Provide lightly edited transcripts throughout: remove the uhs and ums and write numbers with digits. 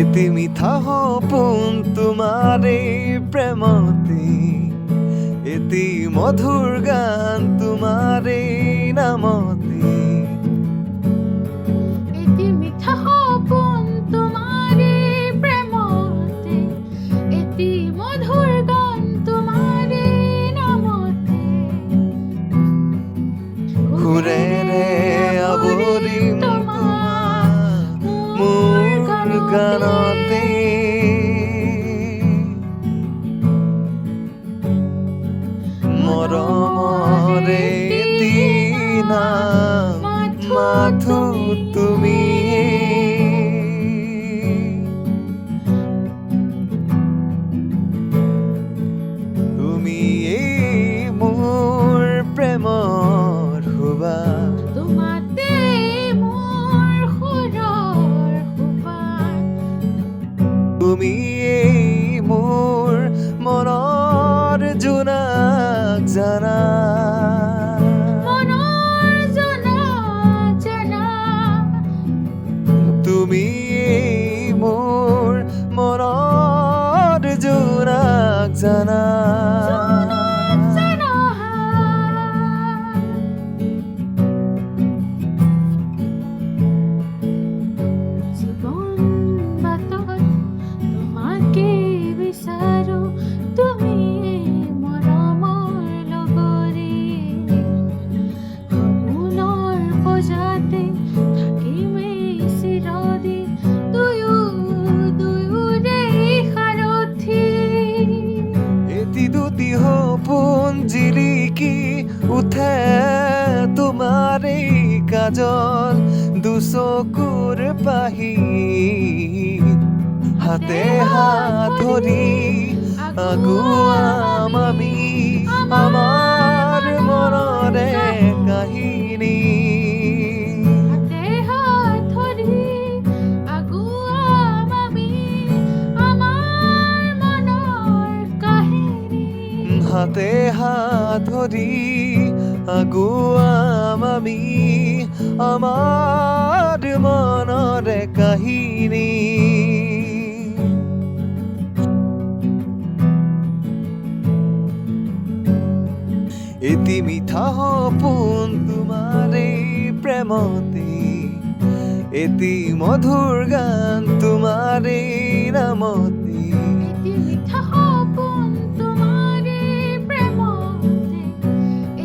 এটি মিঠা সপোন তোমাৰে প্ৰেমতে, এটি মধুৰ গান তোমাৰে নামতে। এটি মিঠা সপোন তোমাৰে প্ৰেমতে, এটি মধুৰ গান তোমাৰে নামতে। সুৰেৰে আৱৰিম তোমাক মোৰ গানতে, মৰমৰে এটি নাম মাথো তুমিয়ে। তুমিয়েই মোৰ প্ৰেমৰ সুবাস, তোমাতে মোৰ সুৰৰ সুবাস। তুমিয়েই মোৰ মনৰ জোনাক জানা, মনৰ জনাক জানা। তুমিয়েই মোৰ মনৰ জোনাক জানা। জনাক জানা। জীৱন বাটত তোমাকে বিচাৰো, তুমি মৰমৰ লগৰী। সপোনৰ পঁজাতে থাকিমেই চিৰদিন, দুয়োৰে সাৰথি। এটি দুটি সপোন জিলিকি উঠে তোমাৰে কাজল দুচকুৰ পাহি। হাতে হাত ধৰি আগুৱাম আমি আমাৰ মনৰে কাহিনী। হাতে হাত ধৰি আগুৱাম আমি আমাৰ মনৰ কাহিনী। হাতে হাত ধৰি আগুৱাম আমি আমাৰ মনৰে কাহিনী। এটি মিঠা সপোন তোমাৰে প্ৰেমতে, এটি মধুৰ গান তোমাৰে নামতে। এটি মিঠা সপোন তোমাৰে প্ৰেমতে,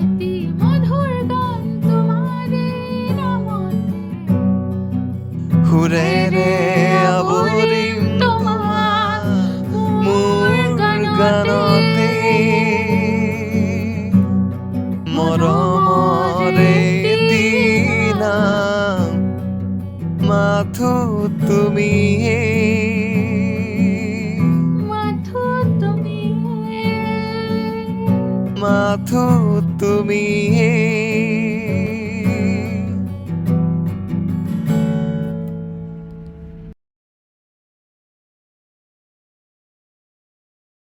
এটি মধুৰ গান তোমাৰে নামতে। সুৰেৰে আৱৰিম তোমাক মোৰ গানতে, মৰমৰে এটি নাম মাথো তুমিয়ে। মাথো তুমিয়ে। মাথো তুমিয়ে।